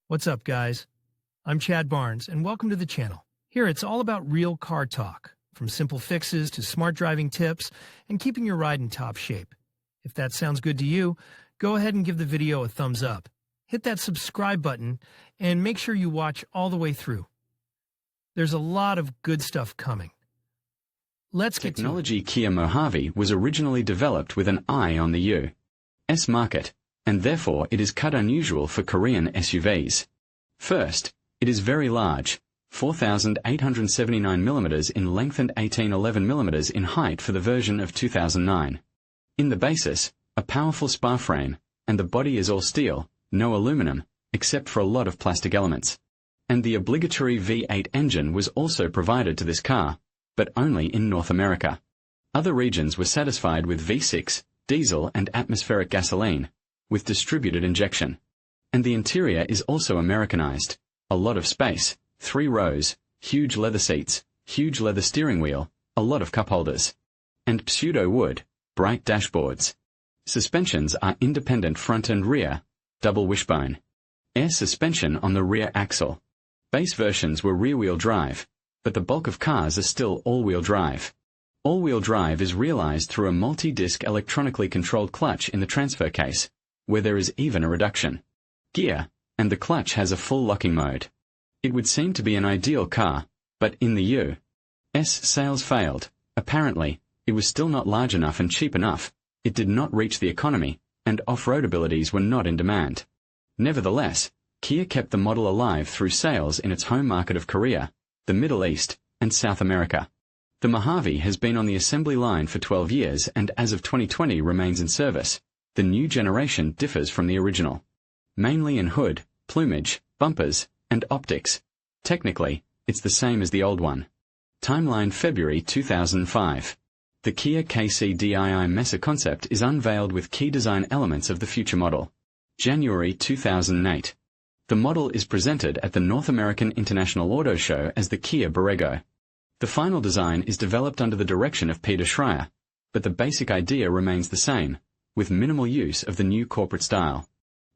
What's up, guys? I'm Chad Barnes, and welcome to the channel. Here, it's all about real car talk, from simple fixes to smart driving tips and keeping your ride in top shape. If that sounds good to you, go ahead and give the video a thumbs up. Hit that subscribe button and make sure you watch all the way through. There's a lot of good stuff coming. Let's get to it. Technology Kia Mohave was originally developed with an eye on the U.S. market, and therefore it is cut unusual for Korean SUVs. First, it is very large, 4,879 mm in length and 1811 mm in height for the version of 2009. In the basis, a powerful spar frame, and the body is all steel, no aluminum, except for a lot of plastic elements. And the obligatory V8 engine was also provided to this car, but only in North America. Other regions were satisfied with V6, diesel and atmospheric gasoline, with distributed injection. And the interior is also Americanized. A lot of space, 3 rows, huge leather seats, huge leather steering wheel, a lot of cup holders. And pseudo-wood, bright dashboards. Suspensions are independent front and rear, double wishbone. Air suspension on the rear axle. Base versions were rear-wheel drive, but the bulk of cars are still all-wheel drive. All-wheel drive is realized through a multi-disc electronically controlled clutch in the transfer case, where there is even a reduction gear, and the clutch has a full locking mode. It would seem to be an ideal car, but in the U.S. sales failed. Apparently, it was still not large enough and cheap enough, it did not reach the economy, and off-road abilities were not in demand. Nevertheless, Kia kept the model alive through sales in its home market of Korea, the Middle East, and South America. The Mohave has been on the assembly line for 12 years and as of 2020 remains in service. The new generation differs from the original, mainly in hood, plumage, bumpers, and optics. Technically, it's the same as the old one. Timeline February 2005. The Kia KC-DII Mesa concept is unveiled with key design elements of the future model. January 2008. The model is presented at the North American International Auto Show as the Kia Borrego. The final design is developed under the direction of Peter Schreier, but the basic idea remains the same, with minimal use of the new corporate style.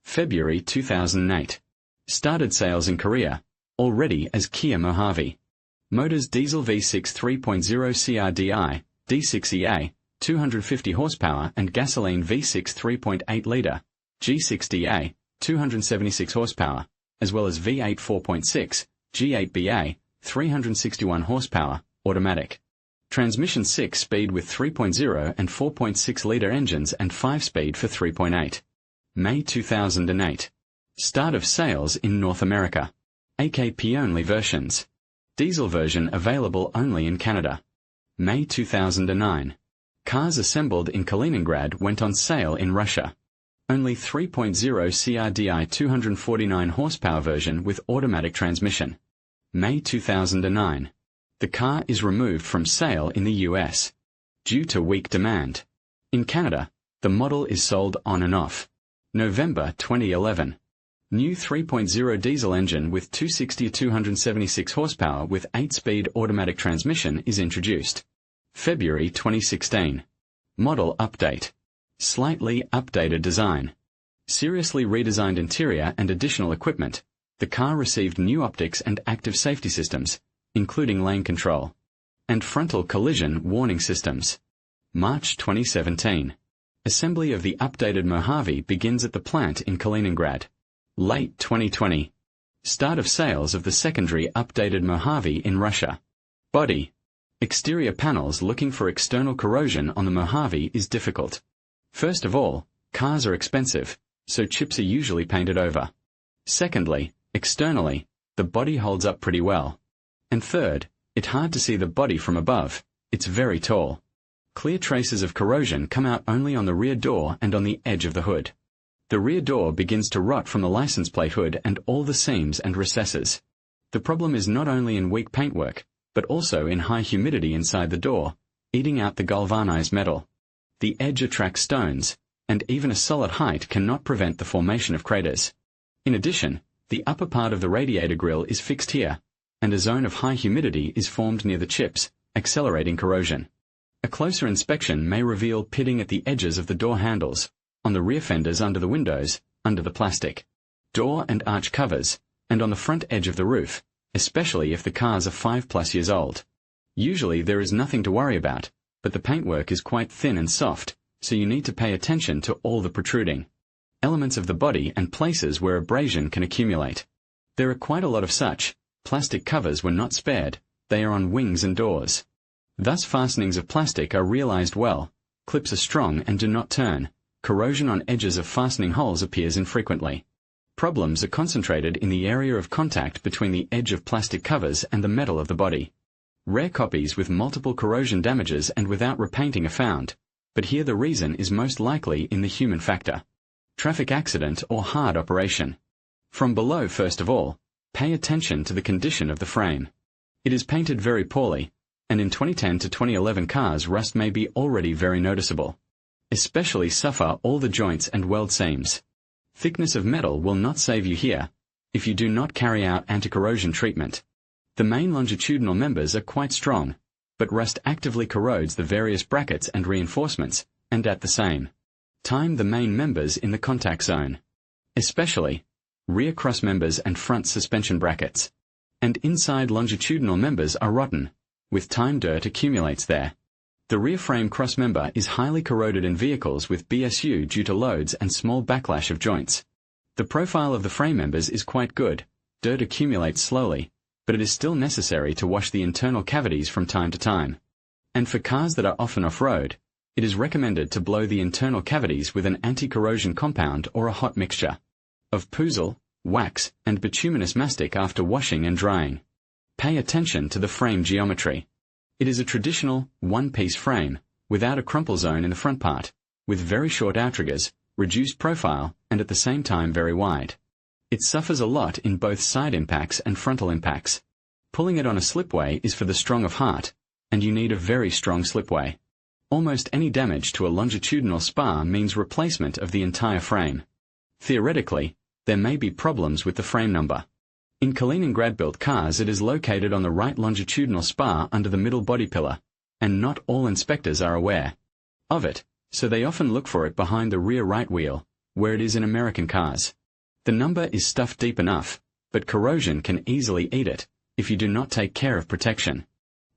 February 2008. Started sales in Korea, already as Kia Mohave. Motors diesel V6 3.0 CRDI, D6EA, 250 horsepower and gasoline V6 3.8-liter, G6DA, 276 horsepower, as well as V8 4.6, G8BA, 361 horsepower, automatic. Transmission 6-speed with 3.0 and 4.6-liter engines and 5-speed for 3.8. May 2008. Start of sales in North America. AKP-only versions. Diesel version available only in Canada. May 2009. Cars assembled in Kaliningrad went on sale in Russia. Only 3.0 CRDI 249 horsepower version with automatic transmission. May 2009. The car is removed from sale in the US due to weak demand. In Canada, the model is sold on and off. November 2011. New 3.0 diesel engine with 260-276 horsepower with 8-speed automatic transmission is introduced. February 2016. Model update. Slightly updated design. Seriously redesigned interior and additional equipment. The car received new optics and active safety systems, including lane control, and frontal collision warning systems. March 2017. Assembly of the updated Mohave begins at the plant in Kaliningrad. Late 2020. Start of sales of the secondary updated Mohave in Russia. Body. Exterior panels. Looking for external corrosion on the Mohave is difficult. First of all, cars are expensive, so chips are usually painted over. Secondly, externally, the body holds up pretty well. And third, it's hard to see the body from above, it's very tall. Clear traces of corrosion come out only on the rear door and on the edge of the hood. The rear door begins to rot from the license plate hood and all the seams and recesses. The problem is not only in weak paintwork, but also in high humidity inside the door, eating out the galvanized metal. The edge attracts stones, and even a solid height cannot prevent the formation of craters. In addition, the upper part of the radiator grille is fixed here, and a zone of high humidity is formed near the chips, accelerating corrosion. A closer inspection may reveal pitting at the edges of the door handles, on the rear fenders under the windows, under the plastic. door and arch covers, and on the front edge of the roof, especially if the cars are 5+ years old. Usually there is nothing to worry about, but the paintwork is quite thin and soft, so you need to pay attention to all the protruding elements of the body and places where abrasion can accumulate. There are quite a lot of such. Plastic covers were not spared, they are on wings and doors. Thus fastenings of plastic are realized well, clips are strong and do not turn, corrosion on edges of fastening holes appears infrequently. Problems are concentrated in the area of contact between the edge of plastic covers and the metal of the body. Rare copies with multiple corrosion damages and without repainting are found, but here the reason is most likely in the human factor. Traffic accident or hard operation. From below, first of all, pay attention to the condition of the frame. It is painted very poorly, and in 2010 to 2011 cars rust may be already very noticeable. Especially suffer all the joints and weld seams. Thickness of metal will not save you here, if you do not carry out anti-corrosion treatment. The main longitudinal members are quite strong, but rust actively corrodes the various brackets and reinforcements, and at the same time the main members in the contact zone. Especially rear cross members and front suspension brackets. And inside longitudinal members are rotten. With time dirt accumulates there. The rear frame cross member is highly corroded in vehicles with BSU due to loads and small backlash of joints. The profile of the frame members is quite good, dirt accumulates slowly, but it is still necessary to wash the internal cavities from time to time. And for cars that are often off-road, it is recommended to blow the internal cavities with an anti-corrosion compound or a hot mixture of poozle, wax, and bituminous mastic after washing and drying. Pay attention to the frame geometry. It is a traditional, one-piece frame, without a crumple zone in the front part, with very short outriggers, reduced profile, and at the same time very wide. It suffers a lot in both side impacts and frontal impacts. Pulling it on a slipway is for the strong of heart, and you need a very strong slipway. Almost any damage to a longitudinal spar means replacement of the entire frame. Theoretically, there may be problems with the frame number. In Kaliningrad-built cars it is located on the right longitudinal spar under the middle body pillar, and not all inspectors are aware of it, so they often look for it behind the rear right wheel, where it is in American cars. The number is stuffed deep enough, but corrosion can easily eat it, if you do not take care of protection.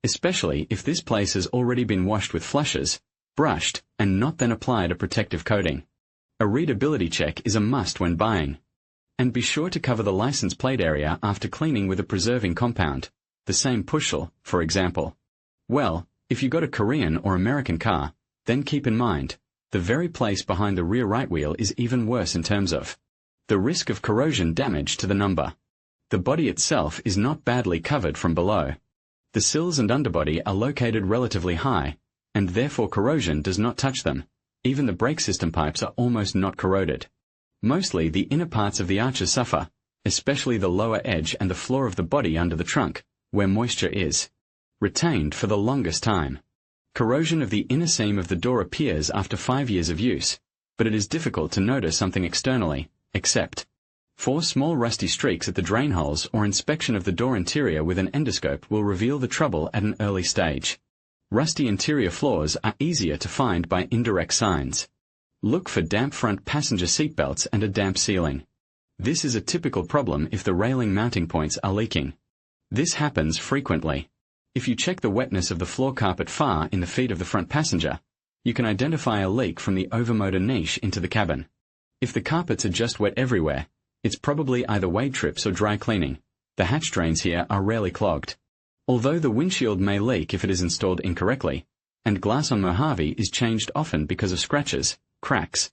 Especially if this place has already been washed with flushes, brushed, and not then applied a protective coating. A readability check is a must when buying. And be sure to cover the license plate area after cleaning with a preserving compound, the same pushel, for example. Well, if you got a Korean or American car, then keep in mind, the very place behind the rear right wheel is even worse in terms of the risk of corrosion damage to the number. The body itself is not badly covered from below. The sills and underbody are located relatively high, and therefore corrosion does not touch them. Even the brake system pipes are almost not corroded. Mostly the inner parts of the arches suffer, especially the lower edge and the floor of the body under the trunk, where moisture is retained for the longest time. Corrosion of the inner seam of the door appears after 5 years of use, but it is difficult to notice something externally, except for small rusty streaks at the drain holes or inspection of the door interior with an endoscope will reveal the trouble at an early stage. Rusty interior floors are easier to find by indirect signs. Look for damp front passenger seat belts and a damp ceiling. This is a typical problem if the railing mounting points are leaking. This happens frequently. If you check the wetness of the floor carpet far in the feet of the front passenger, you can identify a leak from the overmotor niche into the cabin. If the carpets are just wet everywhere, it's probably either wade trips or dry cleaning. The hatch drains here are rarely clogged. Although the windshield may leak if it is installed incorrectly, and glass on Mohave is changed often because of scratches, cracks,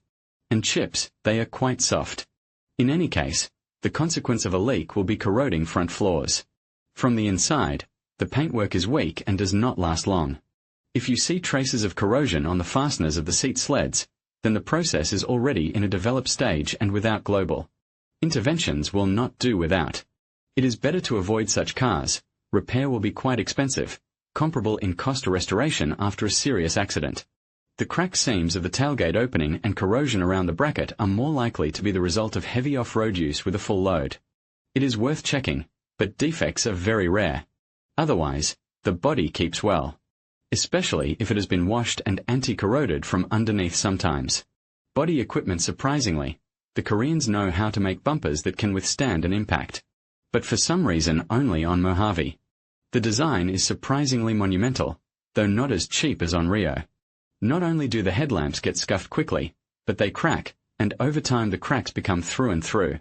and chips, they are quite soft. In any case, the consequence of a leak will be corroding front floors. From the inside, the paintwork is weak and does not last long. If you see traces of corrosion on the fasteners of the seat sleds, then the process is already in a developed stage and without global interventions will not do without. It is better to avoid such cars. Repair will be quite expensive, comparable in cost to restoration after a serious accident. The cracked seams of the tailgate opening and corrosion around the bracket are more likely to be the result of heavy off-road use with a full load. It is worth checking, but defects are very rare. Otherwise, the body keeps well, especially if it has been washed and anti-corroded from underneath sometimes. Body equipment surprisingly, The Koreans know how to make bumpers that can withstand an impact. But for some reason only on Mohave. The design is surprisingly monumental, though not as cheap as on Rio. Not only do the headlamps get scuffed quickly, but they crack, and over time the cracks become through and through.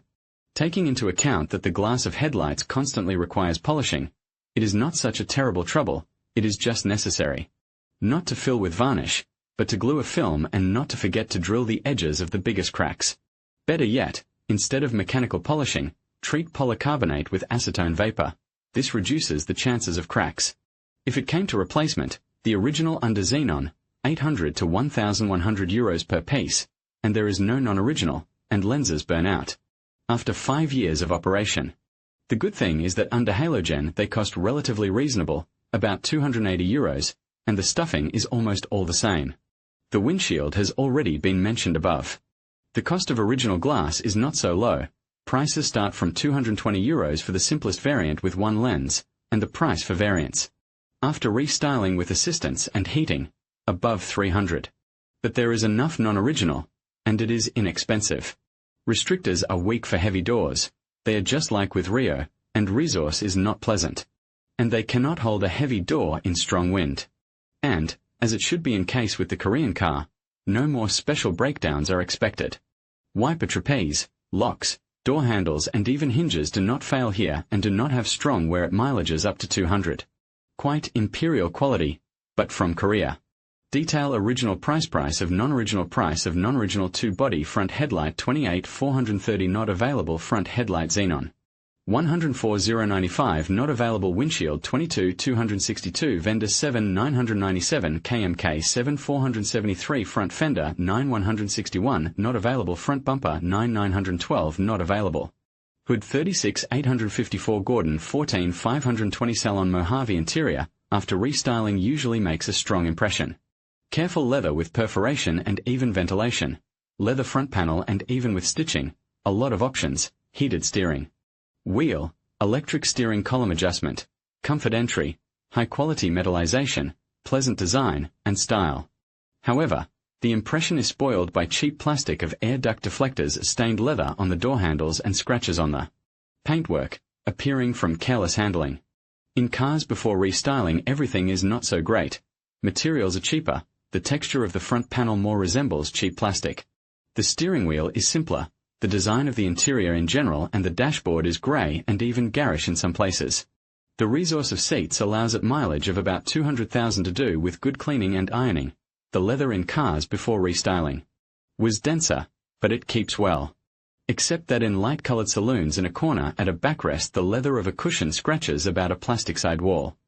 Taking into account that the glass of headlights constantly requires polishing, it is not such a terrible trouble, it is just necessary. Not to fill with varnish, but to glue a film and not to forget to drill the edges of the biggest cracks. Better yet, instead of mechanical polishing, treat polycarbonate with acetone vapor. This reduces the chances of cracks. If it came to replacement, the original under xenon, 800 to 1,100 euros per piece, and there is no non-original, and lenses burn out. After 5 years of operation. The good thing is that under halogen they cost relatively reasonable, about 280 euros, and the stuffing is almost all the same. The windshield has already been mentioned above. The cost of original glass is not so low. Prices start from 220 euros for the simplest variant with one lens, and the price for variants. After restyling with assistance and heating, above 300. But there is enough non-original, and it is inexpensive. Restrictors are weak for heavy doors, they are just like with Rio, and resource is not pleasant. And they cannot hold a heavy door in strong wind. And, as it should be in case with the Korean car, no more special breakdowns are expected. Wiper trapeze, locks, door handles and even hinges do not fail here and do not have strong wear at mileages up to 200. Quite imperial quality, but from Korea. Detail original price of non-original 2-body front headlight 28,430 not available front headlight xenon. 104,095 not available windshield 22,262 vendor 7,997 KMK 7,473 front fender 9,161 not available front bumper 9,912 not available. Hood 36,854 Gordon 14,520 Salon Mohave interior, after restyling usually makes a strong impression. Careful leather with perforation and even ventilation. Leather front panel and even with stitching, a lot of options, heated steering. Wheel, electric steering column adjustment, comfort entry, high-quality metallization, pleasant design, and style. However, the impression is spoiled by cheap plastic of air duct deflectors, stained leather on the door handles and scratches on the paintwork, appearing from careless handling. In cars before restyling everything is not so great. Materials are cheaper, the texture of the front panel more resembles cheap plastic. The steering wheel is simpler. The design of the interior in general and the dashboard is grey and even garish in some places. The resource of seats allows it mileage of about 200,000 to do with good cleaning and ironing. The leather in cars before restyling was denser, but it keeps well. Except that in light-coloured saloons in a corner at a backrest the leather of a cushion scratches about a plastic side wall.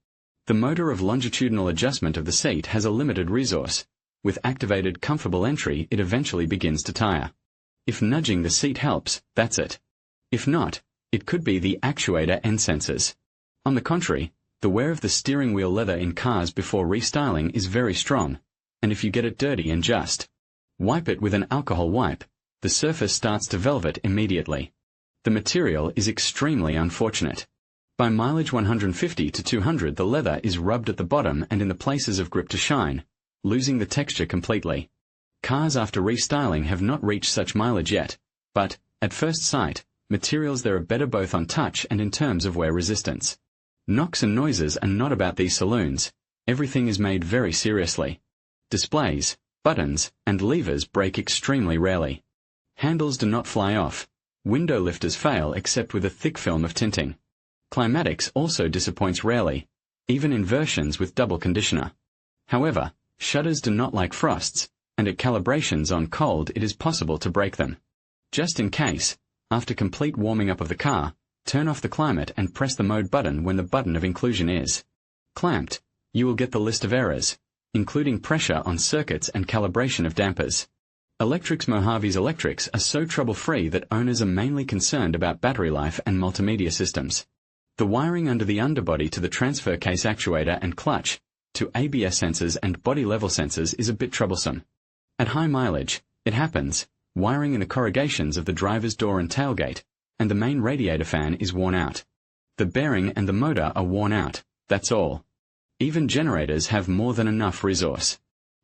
The motor of longitudinal adjustment of the seat has a limited resource. With activated comfortable entry it eventually begins to tire. If nudging the seat helps, that's it. If not, it could be the actuator end sensors. On the contrary, the wear of the steering wheel leather in cars before restyling is very strong, and if you get it dirty and just wipe it with an alcohol wipe, the surface starts to velvet immediately. The material is extremely unfortunate. By mileage 150 to 200 the leather is rubbed at the bottom and in the places of grip to shine, losing the texture completely. Cars after restyling have not reached such mileage yet, but, at first sight, materials there are better both on touch and in terms of wear resistance. Knocks and noises are not about these saloons, everything is made very seriously. Displays, buttons, and levers break extremely rarely. Handles do not fly off. Window lifters fail except with a thick film of tinting. Climatics also disappoints rarely, even in versions with double conditioner. However, shutters do not like frosts, and at calibrations on cold it is possible to break them. Just in case, after complete warming up of the car, turn off the climate and press the mode button when the button of inclusion is clamped. You will get the list of errors, including pressure on circuits and calibration of dampers. Electrics Mohave's electrics are so trouble-free that owners are mainly concerned about battery life and multimedia systems. The wiring under the underbody to the transfer case actuator and clutch, to ABS sensors and body level sensors is a bit troublesome. At high mileage, it happens, wiring in the corrugations of the driver's door and tailgate, and the main radiator fan is worn out. The bearing and the motor are worn out, that's all. Even generators have more than enough resource.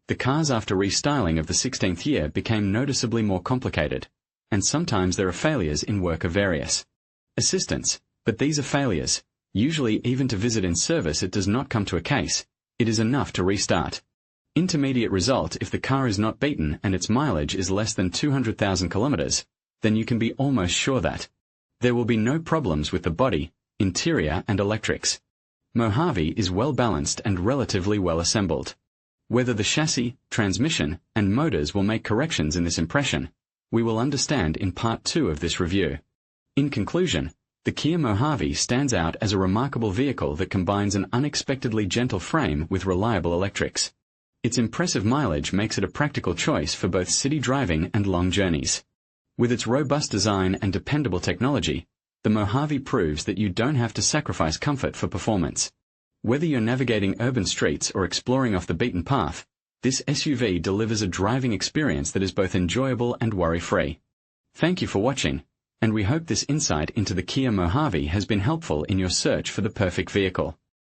The cars after restyling of the 16th year became noticeably more complicated. and sometimes there are failures in work of various assistance, but these are failures. Usually even to visit in service it does not come to a case. It is enough to restart. Intermediate result: if the car is not beaten and its mileage is less than 200,000 kilometers, then you can be almost sure that there will be no problems with the body, interior and electrics. Mohave is well balanced and relatively well assembled. Whether the chassis, transmission, and motors will make corrections in this impression, we will understand in part 2 of this review. In conclusion, the Kia Mohave stands out as a remarkable vehicle that combines an unexpectedly gentle frame with reliable electrics. Its impressive mileage makes it a practical choice for both city driving and long journeys. With its robust design and dependable technology, the Mohave proves that you don't have to sacrifice comfort for performance. Whether you're navigating urban streets or exploring off the beaten path, this SUV delivers a driving experience that is both enjoyable and worry-free. Thank you for watching, and we hope this insight into the Kia Mohave has been helpful in your search for the perfect vehicle.